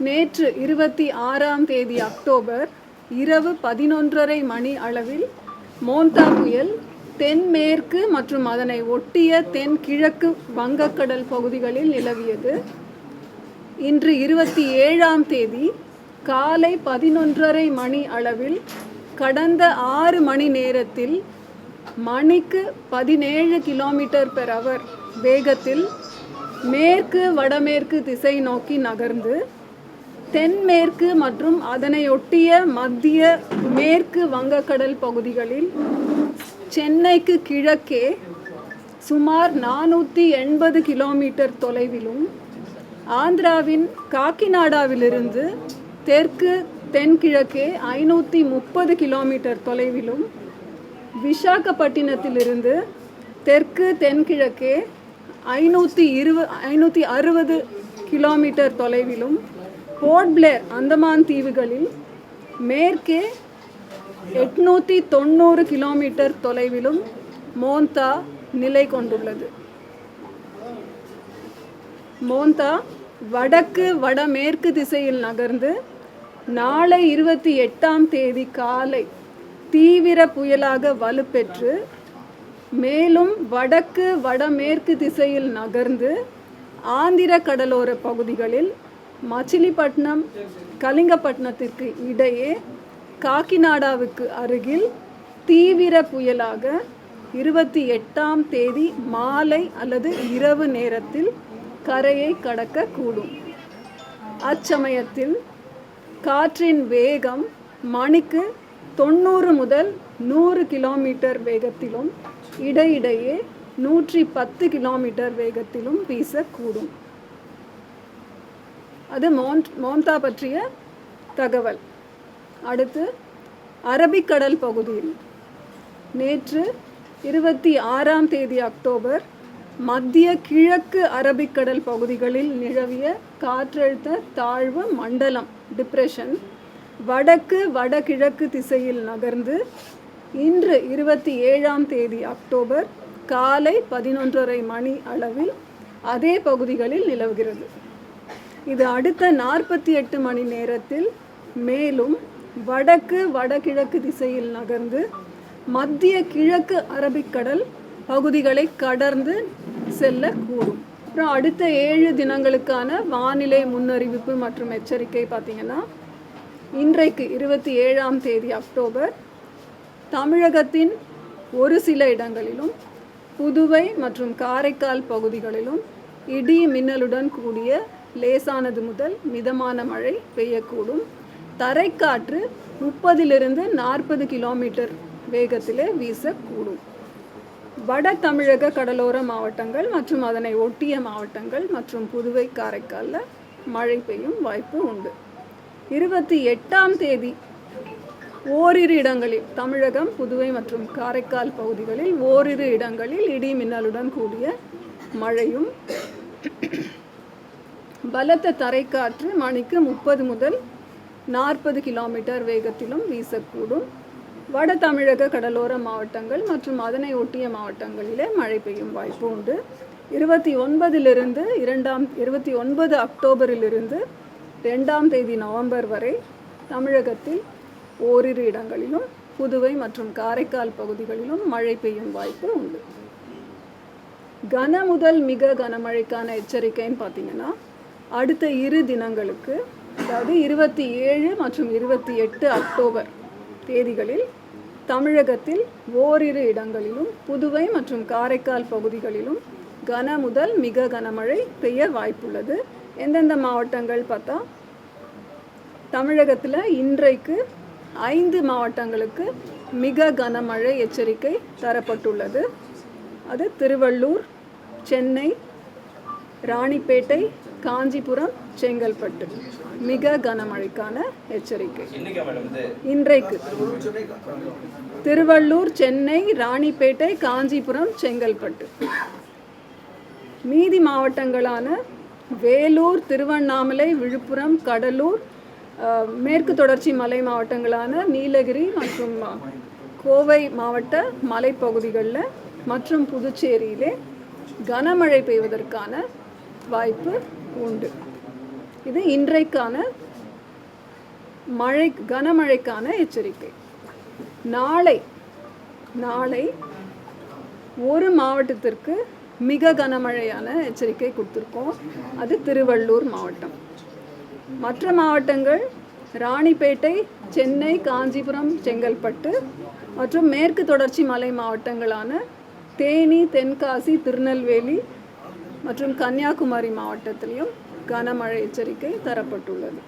நேற்று 26ஆம் தேதி அக்டோபர் இரவு 11:30 மணி அளவில் மோந்தா புயல் தென்மேற்கு மற்றும் அதனை ஒட்டிய தென்கிழக்கு வங்கக்கடல் பகுதிகளில் நிலவியது. இன்று 27ஆம் தேதி காலை 11:30 மணி அளவில் கடந்த 6 மணி நேரத்தில் மணிக்கு 17 km/h வேகத்தில் மேற்கு வடமேற்கு திசை நோக்கி நகர்ந்து தென்மேற்கு மற்றும் அதனையொட்டிய மத்திய மேற்கு வங்கக்கடல் பகுதிகளில் சென்னைக்கு கிழக்கே சுமார் 480 கிலோமீட்டர் தொலைவிலும், ஆந்திராவின் காக்கிநாடாவிலிருந்து தெற்கு தென்கிழக்கே 530 கிலோமீட்டர் தொலைவிலும், விசாகப்பட்டினத்திலிருந்து தெற்கு தென்கிழக்கே 560 கிலோமீட்டர் தொலைவிலும், போர்ட் பிளேர் அந்தமான் தீவுகளில் மேற்கே 890 கிலோமீட்டர் தொலைவிலும் மோந்தா நிலை கொண்டுள்ளது. மோந்தா வடக்கு வடமேற்கு திசையில் நகர்ந்து நாளை 28ஆம் தேதி காலை தீவிர புயலாக வலுப்பெற்று மேலும் வடக்கு வடமேற்கு திசையில் நகர்ந்து ஆந்திர கடலோர பகுதிகளில் மச்சிலிப்பட்டினம் கலிங்கப்பட்டினத்திற்கு இடையே காக்கிநாடாவுக்கு அருகில் தீவிர புயலாக 28ஆம் தேதி மாலை அல்லது இரவு நேரத்தில் கரையை கடக்கக்கூடும். அச்சமயத்தில் காற்றின் வேகம் மணிக்கு 90 முதல் 100 கிலோமீட்டர் வேகத்திலும் இடையிடையே 110 கிலோமீட்டர் வேகத்திலும் வீசக்கூடும். அது மோந்தா பற்றிய தகவல். அடுத்து அரபிக்கடல் பகுதியில் நேற்று 26ஆம் தேதி அக்டோபர் மத்திய கிழக்கு அரபிக்கடல் பகுதிகளில் நிலவிய காற்றழுத்த தாழ்வு மண்டலம் டிப்ரெஷன் வடக்கு வடகிழக்கு திசையில் நகர்ந்து இன்று 27ஆம் தேதி அக்டோபர் காலை 11:30 மணி அளவில் அதே பகுதிகளில் நிலவுகிறது. இது அடுத்த 48 மணி நேரத்தில் மேலும் வடக்கு வடகிழக்கு திசையில் நகர்ந்து மத்திய கிழக்கு அரபிக்கடல் பகுதிகளை கடந்து செல்லக்கூடும். அப்புறம் அடுத்த 7 தினங்களுக்கான வானிலை முன்னறிவிப்பு மற்றும் எச்சரிக்கை பார்த்திங்கன்னா, இன்றைக்கு 27ஆம் தேதி அக்டோபர் தமிழகத்தின் ஒரு சில இடங்களிலும் புதுவை மற்றும் காரைக்கால் பகுதிகளிலும் இடி மின்னலுடன் கூடிய லேசானது முதல் மிதமான மழை பெய்யக்கூடும். தரைக்காற்று 30 - 40 கிலோமீட்டர் வேகத்திலே வீசக்கூடும். வட தமிழக கடலோர மாவட்டங்கள் மற்றும் அதனை ஒட்டிய மாவட்டங்கள் மற்றும் புதுவை காரைக்காலில் மழை பெய்யும் வாய்ப்பு உண்டு. 28ஆம் தேதி ஓரிரு இடங்களில் தமிழகம் புதுவை மற்றும் காரைக்கால் பகுதிகளில் ஓரிரு இடங்களில் இடி மின்னலுடன் கூடிய மழையும் பலத்த தரைக்காற்று மணிக்கு 30 முதல் 40 கிலோமீட்டர் வேகத்திலும் வீசக்கூடும். வட தமிழக கடலோர மாவட்டங்கள் மற்றும் அதனை ஒட்டிய மாவட்டங்களிலே மழை பெய்யும் வாய்ப்பு உண்டு. 29 அக்டோபரிலிருந்து 2ஆம் தேதி நவம்பர் வரை தமிழகத்தில் ஓரிரு இடங்களிலும் புதுவை மற்றும் காரைக்கால் பகுதிகளிலும் மழை பெய்யும் வாய்ப்பு உண்டு. கன முதல் மிக கனமழைக்கான எச்சரிக்கைன்னு பார்த்திங்கன்னா, அடுத்த 2 தினங்களுக்கு, அதாவது 27 மற்றும் 28 அக்டோபர் தேதிகளில் தமிழகத்தில் ஓரிரு இடங்களிலும் புதுவை மற்றும் காரைக்கால் பகுதிகளிலும் கன முதல் மிக கனமழை பெய்ய வாய்ப்புள்ளது. எந்தெந்த மாவட்டங்கள் பார்த்தா, தமிழகத்தில் இன்றைக்கு 5 மாவட்டங்களுக்கு மிக கனமழை எச்சரிக்கை தரப்பட்டுள்ளது. அது திருவள்ளூர், சென்னை, ராணிப்பேட்டை, காஞ்சிபுரம், செங்கல்பட்டு மிக கனமழைக்கான எச்சரிக்கை. இன்றைக்கு திருவள்ளூர், சென்னை, ராணிப்பேட்டை, காஞ்சிபுரம், செங்கல்பட்டு. மீதி மாவட்டங்களான வேலூர், திருவண்ணாமலை, விழுப்புரம், கடலூர், மேற்கு தொடர்ச்சி மலை மாவட்டங்களான நீலகிரி மற்றும் கோவை மாவட்ட மலைப்பகுதிகளில் மற்றும் புதுச்சேரியிலே கனமழை பெய்வதற்கான வாய்ப்பு உண்டு. இது இன்றைக்கான கனமழைக்கான எச்சரிக்கை. நாளை ஒரு மாவட்டத்திற்கு மிக கனமழையான எச்சரிக்கை கொடுத்துருக்கோம். அது திருவள்ளூர் மாவட்டம். மற்ற மாவட்டங்கள் ராணிப்பேட்டை, சென்னை, காஞ்சிபுரம், செங்கல்பட்டு மற்றும் மேற்கு தொடர்ச்சி மலை மாவட்டங்களான தேனி, தென்காசி, திருநெல்வேலி மற்றும் கன்னியாகுமரி மாவட்டத்திலையும் கனமழை எச்சரிக்கை தரப்பட்டுள்ளது.